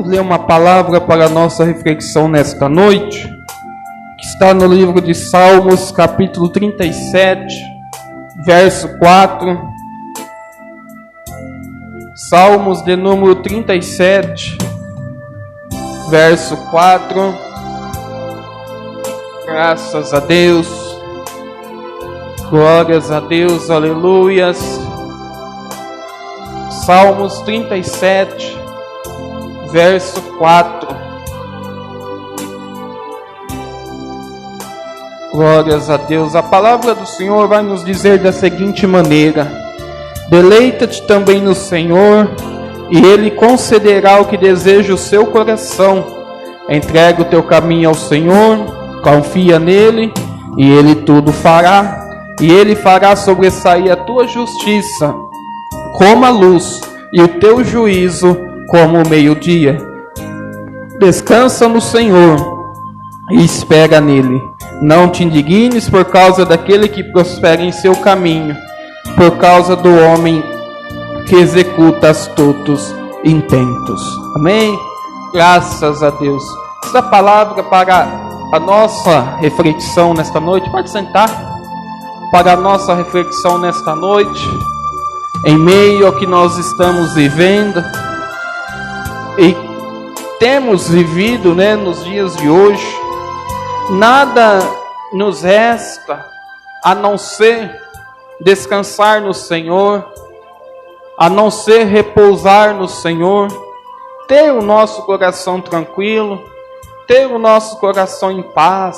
Vamos ler uma palavra para a nossa reflexão nesta noite, que está no livro de Salmos, capítulo 37, verso 4. Salmos de número 37, verso 4. Graças a Deus, glórias a Deus, aleluias. Salmos 37, verso 4. Glórias a Deus. A palavra do Senhor vai nos dizer da seguinte maneira: deleita-te também no Senhor, e Ele concederá o que deseja o seu coração. Entrega o teu caminho ao Senhor, confia nele, e Ele tudo fará. E Ele fará sobressair a tua justiça como a luz, e o teu juízo como o meio-dia. Descansa no Senhor e espera nele. Não te indignes por causa daquele que prospera em seu caminho, por causa do homem que executa astutos intentos. Amém? Graças a Deus. Essa palavra para a nossa reflexão nesta noite. Pode sentar. Para a nossa reflexão nesta noite, em meio ao que nós estamos vivendo e temos vivido, nos dias de hoje, nada nos resta a não ser descansar no Senhor, a não ser repousar no Senhor, ter o nosso coração tranquilo, ter o nosso coração em paz,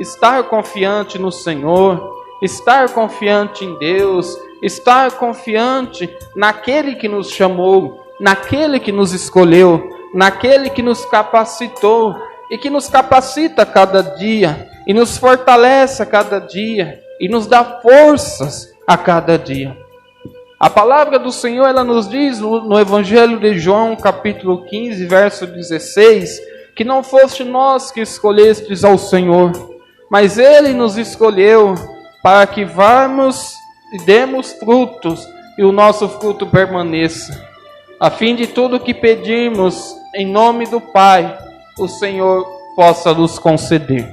estar confiante no Senhor, estar confiante em Deus, estar confiante naquele que nos chamou, naquele que nos escolheu, naquele que nos capacitou e que nos capacita a cada dia e nos fortalece a cada dia e nos dá forças a cada dia. A palavra do Senhor, ela nos diz no Evangelho de João, capítulo 15, verso 16, que não foste nós que escolhestes ao Senhor, mas Ele nos escolheu para que vamos e demos frutos e o nosso fruto permaneça, a fim de tudo que pedimos em nome do Pai, o Senhor possa nos conceder.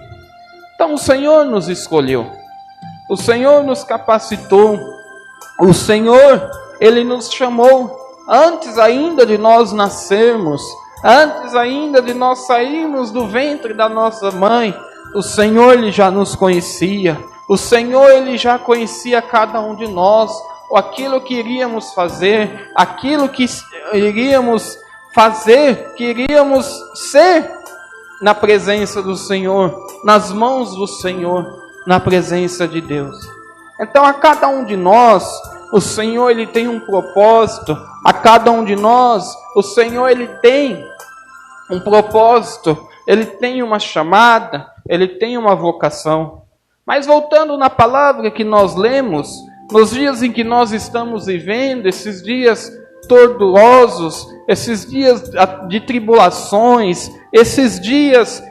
Então o Senhor nos escolheu, o Senhor nos capacitou, o Senhor, Ele nos chamou antes ainda de nós nascermos, antes ainda de nós sairmos do ventre da nossa mãe. O Senhor, Ele já nos conhecia. O Senhor, Ele já conhecia cada um de nós, aquilo que iríamos fazer, aquilo que iríamos fazer, que iríamos ser na presença do Senhor, nas mãos do Senhor, na presença de Deus. Então a cada um de nós, o Senhor, Ele tem um propósito. A cada um de nós, o Senhor, Ele tem um propósito, Ele tem uma chamada, Ele tem uma vocação. Mas voltando na palavra que nós lemos, nos dias em que nós estamos vivendo, esses dias tortuosos, esses dias de tribulações, esses dias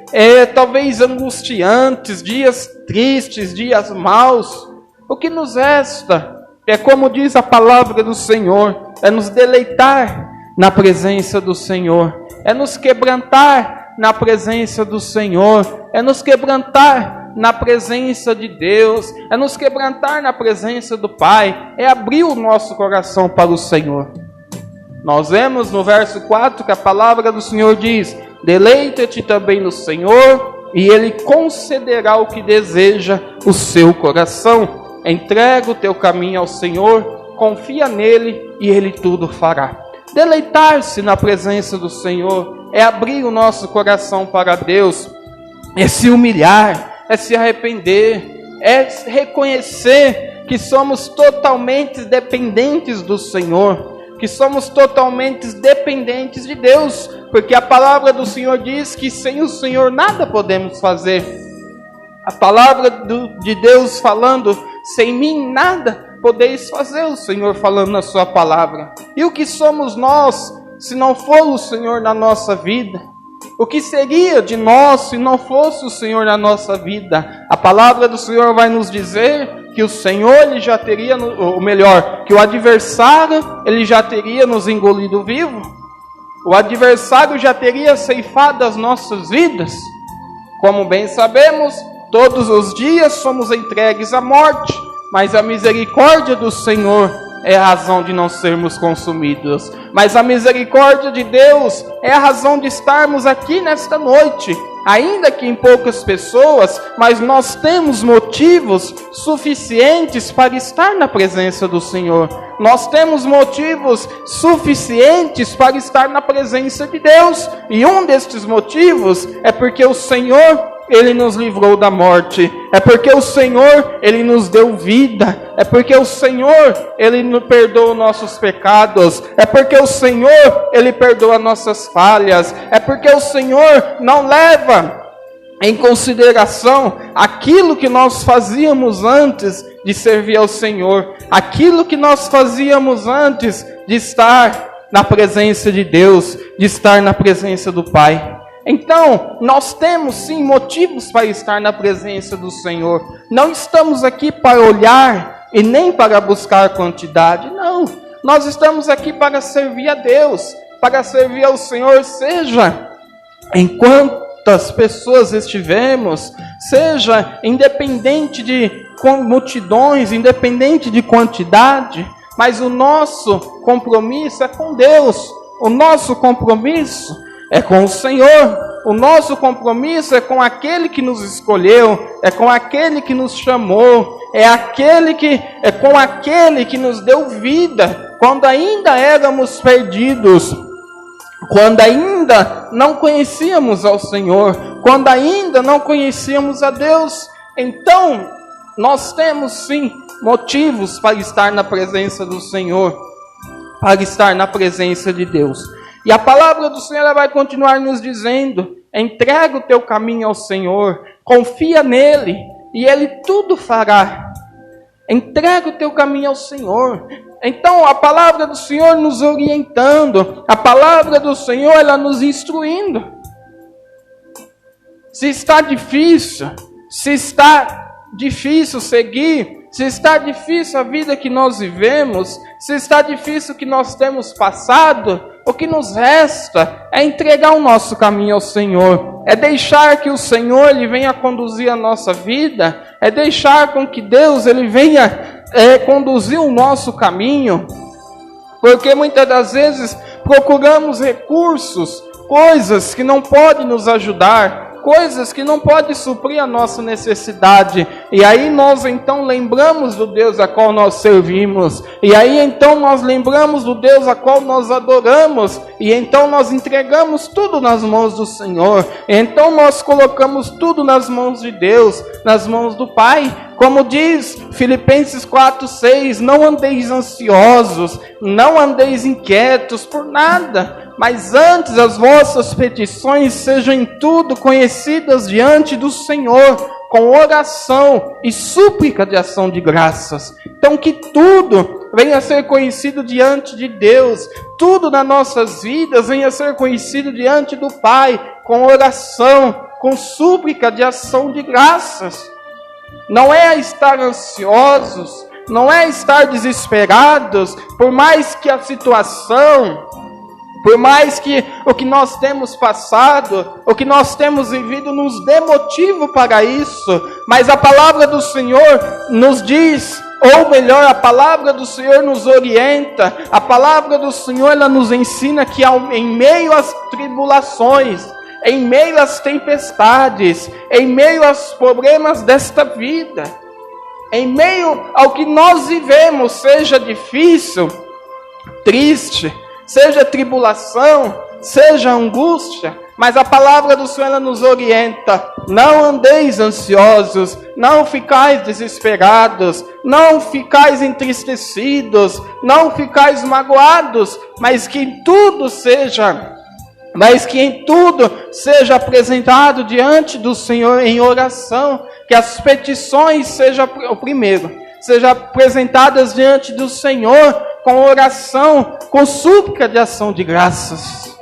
talvez angustiantes, dias tristes, dias maus, o que nos resta é, como diz a palavra do Senhor, é nos deleitar na presença do Senhor, é nos quebrantar na presença do Senhor, é nos quebrantar na presença de Deus, é nos quebrantar na presença do Pai, é abrir o nosso coração para o Senhor. Nós vemos no verso 4 que a palavra do Senhor diz: deleita-te também no Senhor, e Ele concederá o que deseja o seu coração. Entrega o teu caminho ao Senhor, confia nele, e Ele tudo fará. Deleitar-se na presença do Senhor é abrir o nosso coração para Deus, é se humilhar, é se arrepender, é reconhecer que somos totalmente dependentes do Senhor, que somos totalmente dependentes de Deus, porque a palavra do Senhor diz que sem o Senhor nada podemos fazer. A palavra de Deus falando: sem mim nada podeis fazer, o Senhor falando na sua palavra. E o que somos nós se não for o Senhor na nossa vida? O que seria de nós se não fosse o Senhor na nossa vida? A palavra do Senhor vai nos dizer que o Senhor, Ele já teria, ou melhor, que o adversário, ele já teria nos engolido vivo. o adversário já teria ceifado as nossas vidas. Como bem sabemos, todos os dias somos entregues à morte, mas a misericórdia do Senhor é a razão de não sermos consumidos. Mas a misericórdia de Deus é a razão de estarmos aqui nesta noite. Ainda que em poucas pessoas, mas nós temos motivos suficientes para estar na presença do Senhor. Nós temos motivos suficientes para estar na presença de Deus. E um destes motivos é porque o Senhor, Ele nos livrou da morte. É porque o Senhor, Ele nos deu vida. É porque o Senhor, Ele nos perdoa nossos pecados. É porque o Senhor, Ele perdoa nossas falhas. É porque o Senhor não leva em consideração aquilo que nós fazíamos antes de servir ao Senhor. Aquilo que nós fazíamos antes de estar na presença de Deus, de estar na presença do Pai. Então, nós temos sim motivos para estar na presença do Senhor. Não estamos aqui para olhar e nem para buscar quantidade, não. Nós estamos aqui para servir a Deus, para servir ao Senhor, seja em quantas pessoas estivermos, seja independente de multidões, independente de quantidade, mas o nosso compromisso é com Deus, o nosso compromisso é com o Senhor, o nosso compromisso é com aquele que nos escolheu, é com aquele que nos chamou, é com aquele que nos deu vida, quando ainda éramos perdidos, quando ainda não conhecíamos ao Senhor, quando ainda não conhecíamos a Deus. Então, nós temos sim motivos para estar na presença do Senhor, para estar na presença de Deus. E a palavra do Senhor ela vai continuar nos dizendo: entrega o teu caminho ao Senhor, confia nele e Ele tudo fará. Entrega o teu caminho ao Senhor. Então a palavra do Senhor nos orientando, a palavra do Senhor ela nos instruindo. Se está difícil seguir, se está difícil a vida que nós vivemos, se está difícil o que nós temos passado, o que nos resta é entregar o nosso caminho ao Senhor, é deixar que o Senhor Ele venha conduzir a nossa vida, é deixar com que Deus Ele venha conduzir o nosso caminho, porque muitas das vezes procuramos recursos, coisas que não podem nos ajudar, coisas que não podem suprir a nossa necessidade, e aí nós então lembramos do Deus a qual nós servimos, e aí então nós lembramos do Deus a qual nós adoramos, e então nós entregamos tudo nas mãos do Senhor, e então nós colocamos tudo nas mãos de Deus, nas mãos do Pai, como diz Filipenses 4:6, não andeis ansiosos, não andeis inquietos por nada, mas antes as vossas petições sejam em tudo conhecidas diante do Senhor, com oração e súplica de ação de graças. Então que tudo venha a ser conhecido diante de Deus, tudo nas nossas vidas venha a ser conhecido diante do Pai, com oração, com súplica de ação de graças. Não é estar ansiosos, não é estar desesperados, por mais que a situação, por mais que o que nós temos passado, o que nós temos vivido nos dê motivo para isso, mas a palavra do Senhor nos diz, ou melhor, a palavra do Senhor nos orienta, a palavra do Senhor ela nos ensina que em meio às tribulações, em meio às tempestades, em meio aos problemas desta vida, em meio ao que nós vivemos, seja difícil, triste, seja tribulação, seja angústia, mas a palavra do Senhor ela nos orienta, não andeis ansiosos, não ficais desesperados, não ficais entristecidos, não ficais magoados, mas que em tudo seja apresentado diante do Senhor em oração, que as petições sejam apresentadas diante do Senhor com oração, com súplica de ação de graças.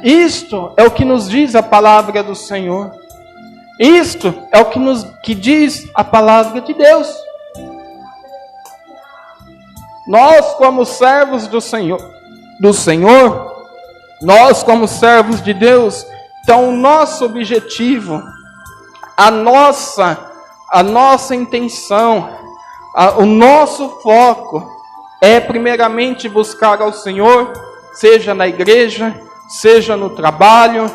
Isto é o que nos diz a palavra do Senhor. Isto é o que diz a palavra de Deus. Nós, como servos do Senhor, do Senhor, nós como servos de Deus, então o nosso objetivo, a nossa intenção, o nosso foco é primeiramente buscar ao Senhor, seja na igreja, seja no trabalho,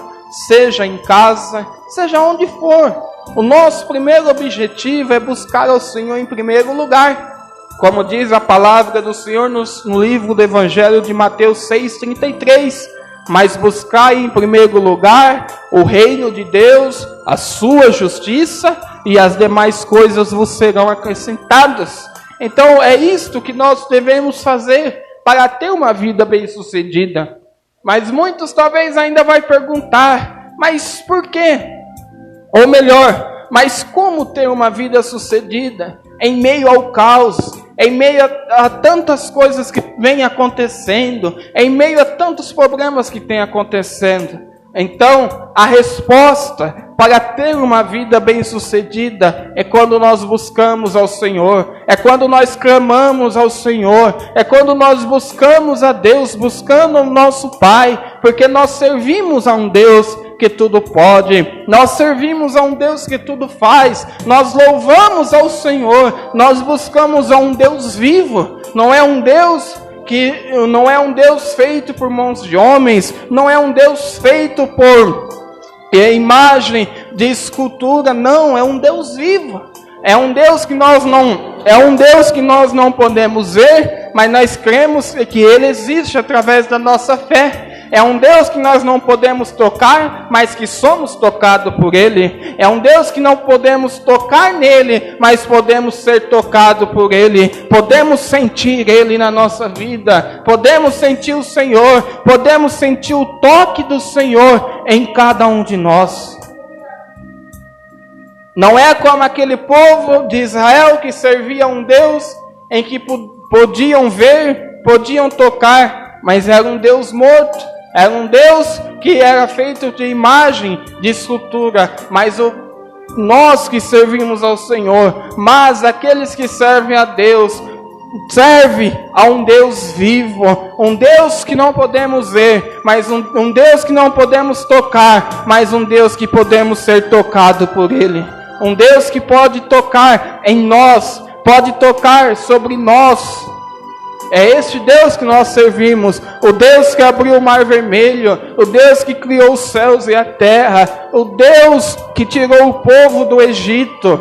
seja em casa, seja onde for. O nosso primeiro objetivo é buscar ao Senhor em primeiro lugar. Como diz a palavra do Senhor no livro do Evangelho de Mateus 6,33. Mas buscai em primeiro lugar o reino de Deus, a sua justiça, e as demais coisas vos serão acrescentadas. Então é isto que nós devemos fazer para ter uma vida bem-sucedida. Mas muitos talvez ainda vai perguntar, mas por quê? Ou melhor, mas como ter uma vida sucedida em meio ao caos, em meio a tantas coisas que vêm acontecendo, em meio a tantos problemas que vêm acontecendo? Então, a resposta para ter uma vida bem-sucedida é quando nós buscamos ao Senhor, é quando nós clamamos ao Senhor, é quando nós buscamos a Deus, buscando o nosso Pai, porque nós servimos a um Deus que tudo pode, nós servimos a um Deus que tudo faz, nós louvamos ao Senhor, nós buscamos a um Deus vivo, não é um Deus feito por mãos de homens, não é um Deus feito por imagem de escultura, não, é um Deus vivo. É um Deus que nós não podemos ver, mas nós cremos que Ele existe através da nossa fé. É um Deus que nós não podemos tocar, mas que somos tocados por Ele. É um Deus que não podemos tocar nele, mas podemos ser tocados por Ele. Podemos sentir Ele na nossa vida. Podemos sentir o Senhor. Podemos sentir o toque do Senhor em cada um de nós. Não é como aquele povo de Israel que servia a um Deus em que podiam ver, podiam tocar, mas era um Deus morto. Era um Deus que era feito de imagem, de escultura, mas nós que servimos ao Senhor, mas aqueles que servem a Deus, serve a um Deus vivo, um Deus que não podemos ver, mas um Deus que não podemos tocar, mas um Deus que podemos ser tocado por Ele. Um Deus que pode tocar em nós, pode tocar sobre nós. É este Deus que nós servimos, o Deus que abriu o mar vermelho, o Deus que criou os céus e a terra, o Deus que tirou o povo do Egito.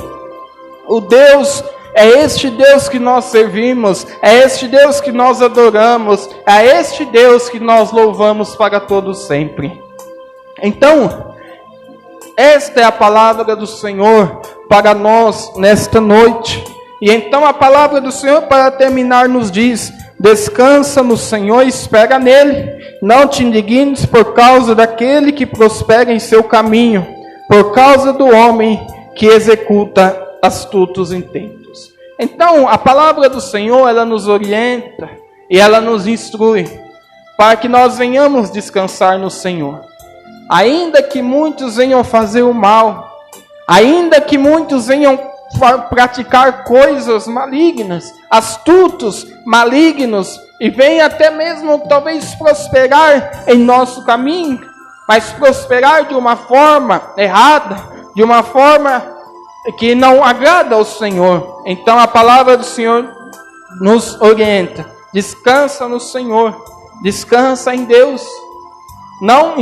É este Deus que nós servimos, é este Deus que nós adoramos, é este Deus que nós louvamos para todo sempre. Então, esta é a palavra do Senhor para nós nesta noite. E então a palavra do Senhor, para terminar, nos diz: descansa no Senhor e espera nele. Não te indignes por causa daquele que prospera em seu caminho, por causa do homem que executa astutos intentos. Então, a palavra do Senhor, ela nos orienta e ela nos instrui para que nós venhamos descansar no Senhor. Ainda que muitos venham fazer o mal, ainda que muitos venham praticar coisas malignas, astutos, malignos, e venham até mesmo talvez prosperar em nosso caminho, mas prosperar de uma forma errada, de uma forma que não agrada ao Senhor. Então a palavra do Senhor nos orienta: descansa no Senhor, descansa em Deus. Não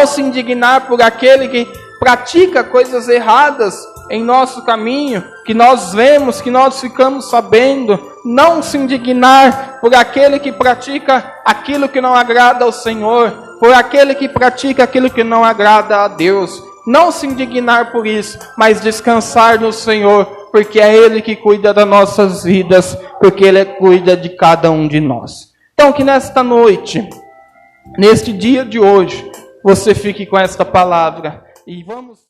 se indignar por aquele que pratica coisas erradas em nosso caminho, que nós vemos, que nós ficamos sabendo. Não se indignar por aquele que pratica aquilo que não agrada ao Senhor, por aquele que pratica aquilo que não agrada a Deus. Não se indignar por isso, mas descansar no Senhor, porque é Ele que cuida das nossas vidas, porque Ele cuida de cada um de nós. Então que nesta noite, neste dia de hoje, você fique com esta palavra. E vamos